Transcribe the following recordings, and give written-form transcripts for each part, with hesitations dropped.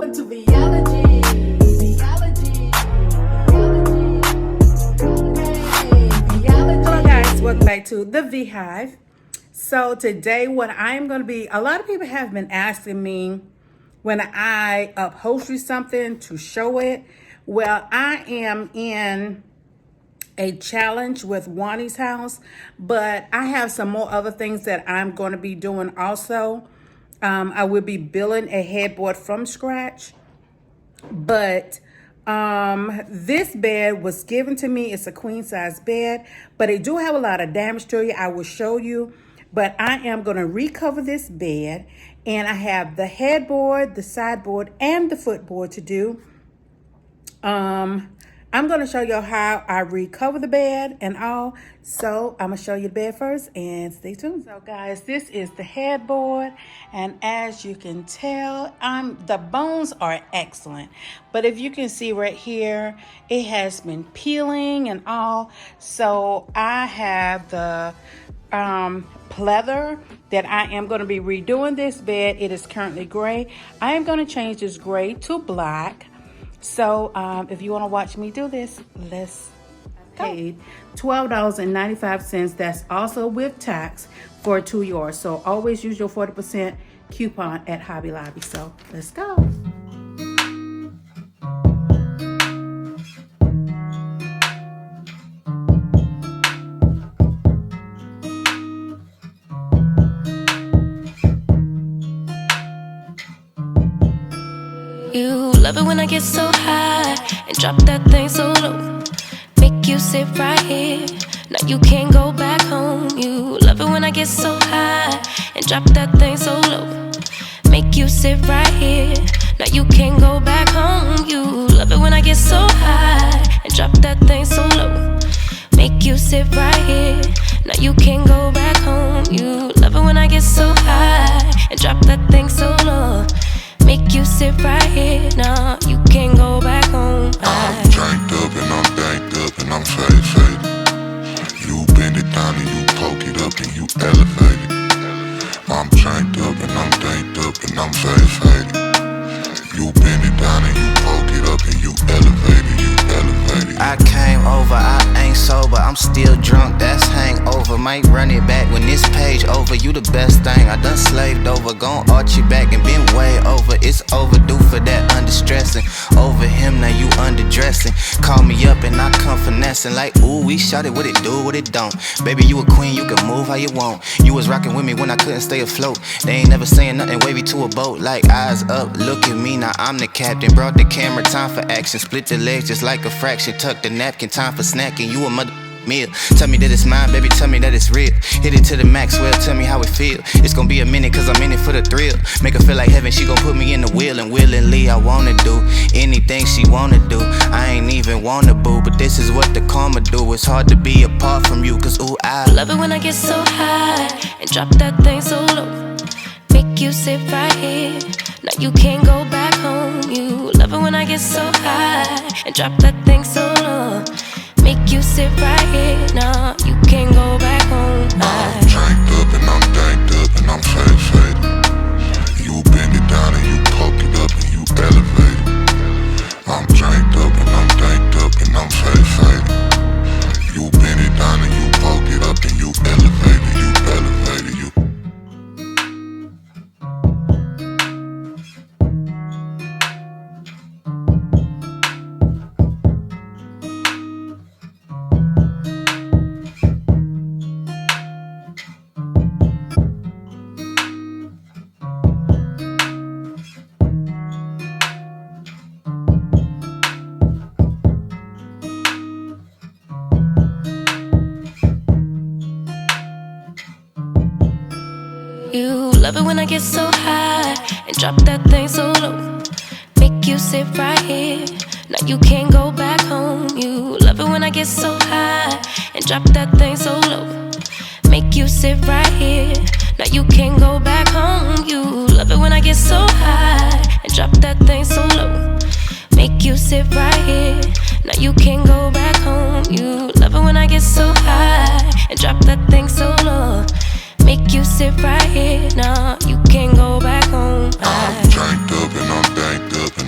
Welcome to VeeHive. Hello guys, welcome back to the VeeHive. So today what I'm going to be, a lot of people have been asking me when I upholster something to show it. Well, I am in a challenge with Wani's house, but I have some more other things that I'm going to be doing also. I will be building a headboard from scratch, but this bed was given to me. It's a queen size bed, but it do have a lot of damage to it. I will show you, but I am going to recover this bed, and I have the headboard, the sideboard, and the footboard to do. I'm going to show you how I recover the bed and all. So I'm going to show you the bed first and stay tuned. So guys, this is the headboard. And as you can tell, the bones are excellent. But if you can see right here, it has been peeling and all. So I have the pleather that I am going to be redoing this bed. It is currently gray. I am going to change this gray to black. So if you want to watch me do this, let's paid $12.95. That's also with tax for 2 yards. So always use your 40% coupon at Hobby Lobby. So let's go. You love it when I get so high and drop that thing so low. Make you sit right here. Now you can't go back home. You love it when I get so high and drop that thing so low. Make you sit right here. Now you can't go back home. You love it when I get so high and drop that thing so low. Make you sit right here. Now you can't go back home. You love it when I get so high and drop that thing so low. Make you sit right here, nah, you can't go back home. I'm drank up and I'm banked up and I'm faded. You bend it down and you poke it up and you elevate it. I'm drank up and I'm banked up and I'm faded. You bend it down and you poke it up and you elevate it, you elevate it. I came over, I ain't sober, I'm still drunk, that's hangover. Might run it back when this page over. You the best thing, I done slaved over. Gon' arch you back and been way over. It's overdue for that understressing. Over him, now you underdressing. Call me up and I come finessing. Like, ooh, we shot it, what it do, what it don't. Baby, you a queen, you can move how you want. You was rocking with me when I couldn't stay afloat. They ain't never saying nothing wavy to a boat. Like, eyes up, look at me, now I'm the captain. Brought the camera, time for action. Split the legs just like a fraction. Tuck the napkin, time for snacking. You a mother meal. Tell me that it's mine, baby, tell me that it's real. Hit it to the max, well, tell me how it feel. It's gonna be a minute, cause I'm in it for the thrill. Make her feel like heaven, she gon' put me in the wheel. And willingly, I wanna do anything she wanna do. I ain't even wanna boo, but this is what the karma do. It's hard to be apart from you, cause ooh, I love it when I get so high and drop that thing so low. Make you sit right here. Now you can't go back home. You love it when I get so high and drop that thing so low. Make you sit right here, nah, you can't go back home. I'm drank up and I'm banked up and I'm faded. You bend it down and you poke it up and you elevate it. I'm drank up and I'm banked up and I'm faded. You bend it down and you poke it up and you elevate it, you elevate it, you. You love it when I get so high and drop that thing so low. Make you sit right here. Now you can't go back home. You love it when I get so high and drop that thing so low. Make you sit right here. Now you can't go back home. You love it when I get so high and drop that thing so low. Make you sit right here. Now you can't go back home. You love it when I get so high and drop that thing so low. Make you sit right here, nah, you can't go back home. I'm drank up and I'm banked up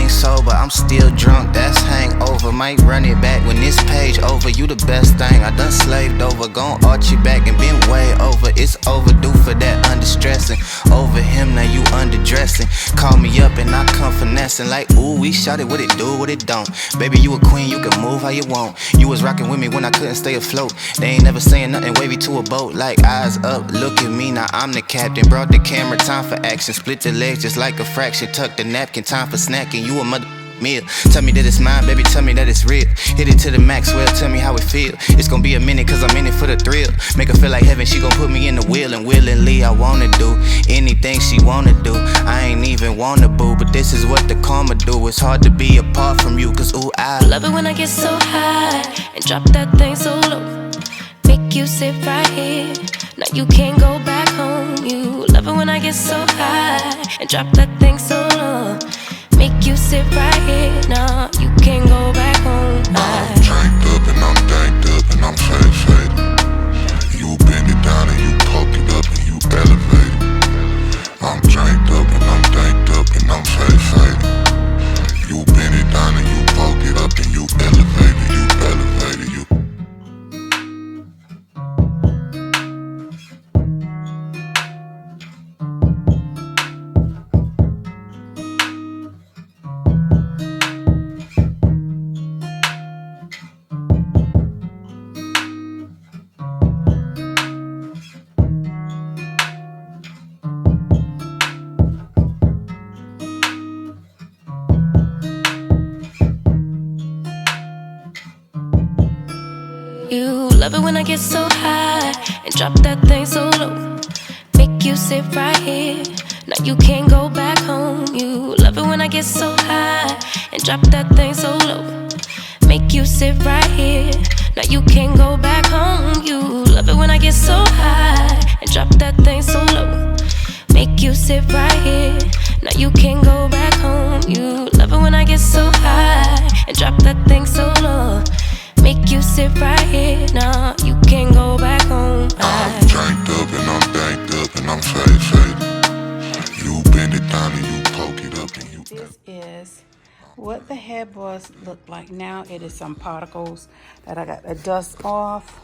ain't sober, I'm still drunk, that's hangover. Might run it back when this page over. You the best thing I done slaved over. Gon' arch you back and been way over. It's overdue for that understressing. Over him, now you underdressing. Call me up and I come finessing. Like, ooh, we shot it, what it do, what it don't. Baby, you a queen, you can move how you want. You was rocking with me when I couldn't stay afloat. They ain't never saying nothing wavy to a boat. Like, eyes up, look at me, now I'm the captain. Brought the camera, time for action. Split the legs just like a fraction. Tuck the napkin, time for snacking. You a mother meal. Tell me that it's mine, baby, tell me that it's real. Hit it to the max, well, tell me how it feel. It's gonna be a minute, cause I'm in it for the thrill. Make her feel like heaven, she gon' put me in the wheel. And willingly, I wanna do anything she wanna do. I ain't even wanna boo, but this is what the karma do. It's hard to be apart from you, cause ooh, I love it when I get so high and drop that thing so low. Make you sit right here. Now you can't go back home. You love it when I get so high and drop that thing so low. Make you sit right here. Now you can't go back home. I'm dranked up and I'm danked up and I'm faded. You bend it down and you poke it up and you elevate it. I'm dranked up and I'm danked up and I'm faded. You bend it down and you poke it up and you elevate it. You elevate it. You. You love it when I get so high and drop that thing so low. Make you sit right here. Now you can't go back home. You love it when I get so high and drop that thing so low. Make you sit right here. Now you can't go back home. You love it when I get so high and drop that thing so low. Make you sit right here. Now you can't go back home. You love it when I get so high and drop that thing so low. Make you sit right here. Now you can't go back home. I'm dranked up and I'm danked up and I'm faded. You bend it down and you poke it up and you. This is what the headboards look like now. It is some particles that I got the dust off.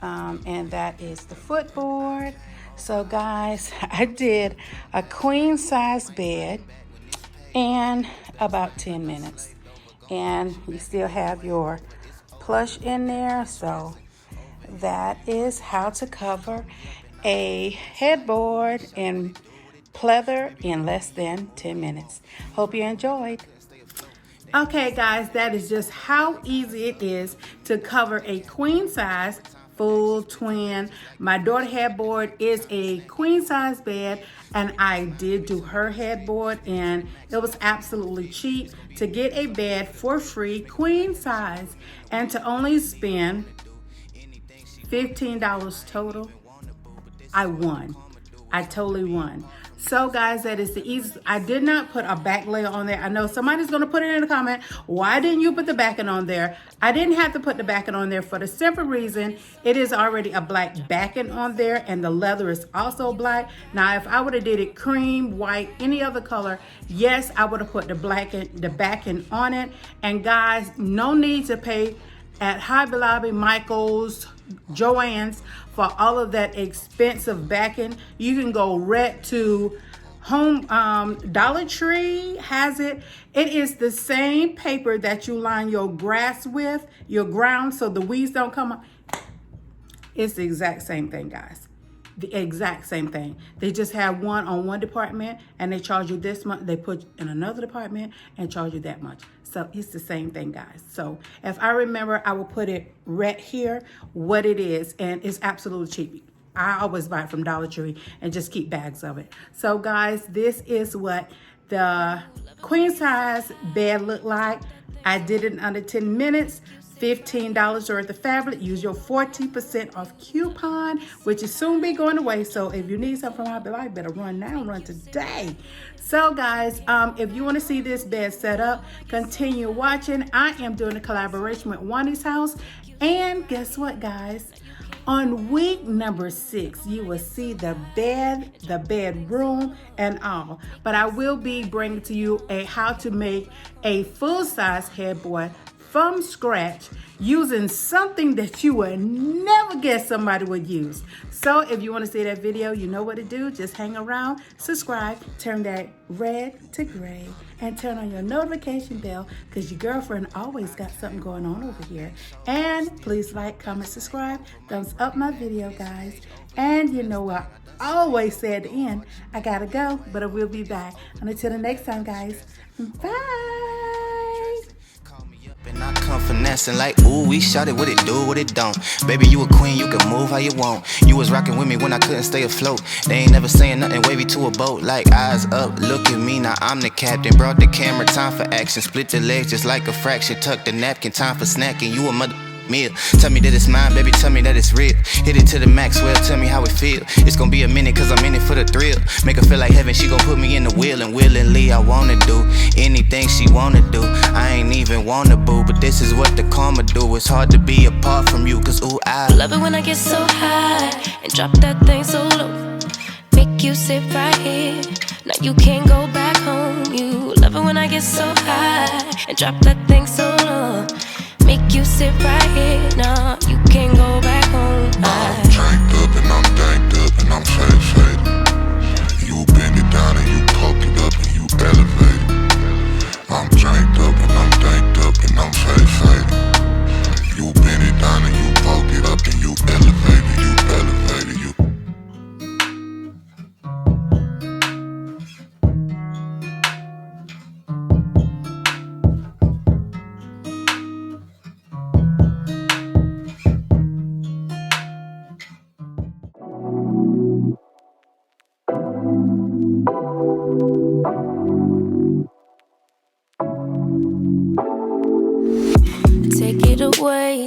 And that is the footboard. So guys, I did a queen size bed in about 10 minutes. And you still have your plush in there. So that is how to cover a headboard in pleather in less than 10 minutes. Hope you enjoyed. Okay guys, that is just how easy it is to cover a queen size full twin. My daughter headboard is a queen size bed, and I did do her headboard, and it was absolutely cheap to get a bed for free queen size and to only spend $15 total. I won. I totally won. So guys, that is the easiest. I did not put a back layer on there. I know somebody's going to put it in the comment. Why didn't you put the backing on there? I didn't have to put the backing on there for the simple reason it is already a black backing on there, and the leather is also black. Now, if I would have did it cream, white, any other color, yes, I would have put the backing on it. And guys, no need to pay at Hobby Lobby, Michael's, Joann's for all of that expensive backing. You can go right to Dollar Tree has it. It is the same paper that you line your grass with, your ground, so the weeds don't come up. It's the exact same thing, guys. The exact same thing. They just have one on one department and they charge you this much. They put in another department and charge you that much. So it's the same thing, guys. So if I remember, I will put it right here what it is, and it's absolutely cheap. I always buy it from Dollar Tree and just keep bags of it. So guys, this is what the queen size bed looked like. I did it in under 10 minutes. $15 worth of fabric. Use your 40% off coupon, which is soon be going away. So if you need something from Hobby Life, better run now, run today. So guys, if you want to see this bed set up, continue watching. I am doing a collaboration with Wani's house. And guess what, guys? On week number 6, you will see the bed, the bedroom, and all. But I will be bringing to you how to make a full-size headboard from scratch using something that you would never guess somebody would use. So if you want to see that video, you know what to do. Just hang around, subscribe, turn that red to gray, and turn on your notification bell because your girlfriend always got something going on over here. And please like, comment, subscribe, thumbs up my video, guys. And you know what I always say at the end, I gotta go, but I will be back. And until the next time, guys, bye. And I come finessing like, ooh, we shot it, what it do, what it don't. Baby, you a queen, you can move how you want. You was rocking with me when I couldn't stay afloat. They ain't never saying nothing wavy to a boat. Like eyes up, look at me, now I'm the captain. Brought the camera, time for action. Split the legs just like a fraction. Tuck the napkin, time for snacking. You a mother meal. Tell me that it's mine, baby, tell me that it's real. Hit it to the max, well, tell me how it feel. It's gonna be a minute cause I'm in it for the thrill. Make her feel like heaven, she gon' put me in the wheel. And willingly I wanna do anything she wanna do. I ain't even wanna boo, but this is what the karma do. It's hard to be apart from you cause ooh, I love it when I get so high and drop that thing so low. Make you sit right here. Now you can't go back home. You love it when I get so high and drop that thing so low. Make you sit right here. Nah, you can't go back home. I'm janked up and I'm danked up and I'm fade. You bend it down and you poke it up and you elevate it. I'm janked up and I'm danked up and I'm fade. You bend it down and you poke it up and you elevate it. You elevate it. You.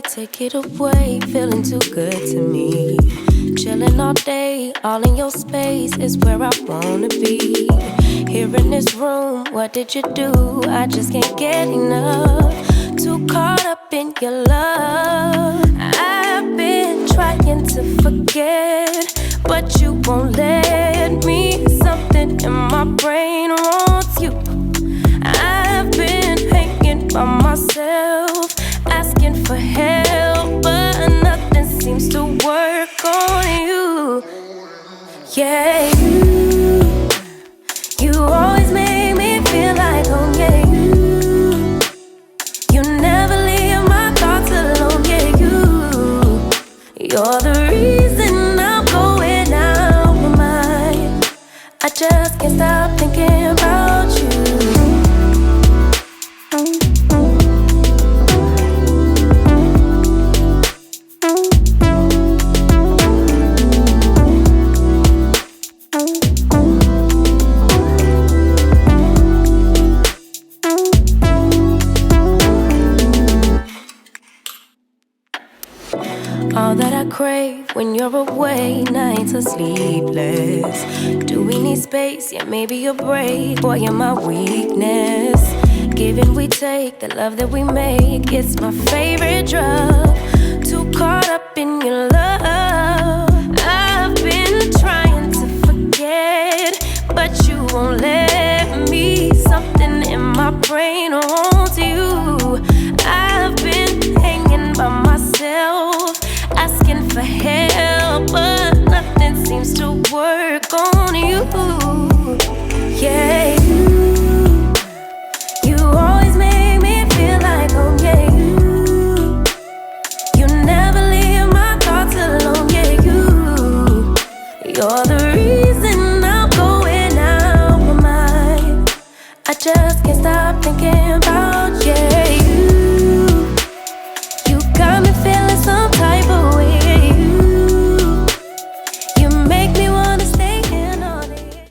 Take it away, feeling too good to me. Chilling all day, all in your space is where I wanna be. Here in this room, what did you do? I just can't get enough. Too caught up in your love. I've been trying to forget, but you won't let me. Something in my brain wants you. I've been hanging by myself, asking for help, but nothing seems to work on you. Yeah, you always make me feel like home. Yeah, you never leave my thoughts alone. Yeah, you're the reason I'm going out my mind. I just can't stop thinking about you. All that I crave when you're away, nights are sleepless. Do we need space? Yeah, maybe a break. Boy, you're my weakness. Give and we take, the love that we make, it's my favorite drug. Too caught up in your love. I've been trying to forget, but you won't let me. Something in my brain wants you. I've been hanging by myself, asking for help, but nothing seems to work on you. Yeah, you always make me feel like home. Yeah, you never leave my thoughts alone. Yeah, you're the reason I'm going out my mind. I just can't stop thinking about you.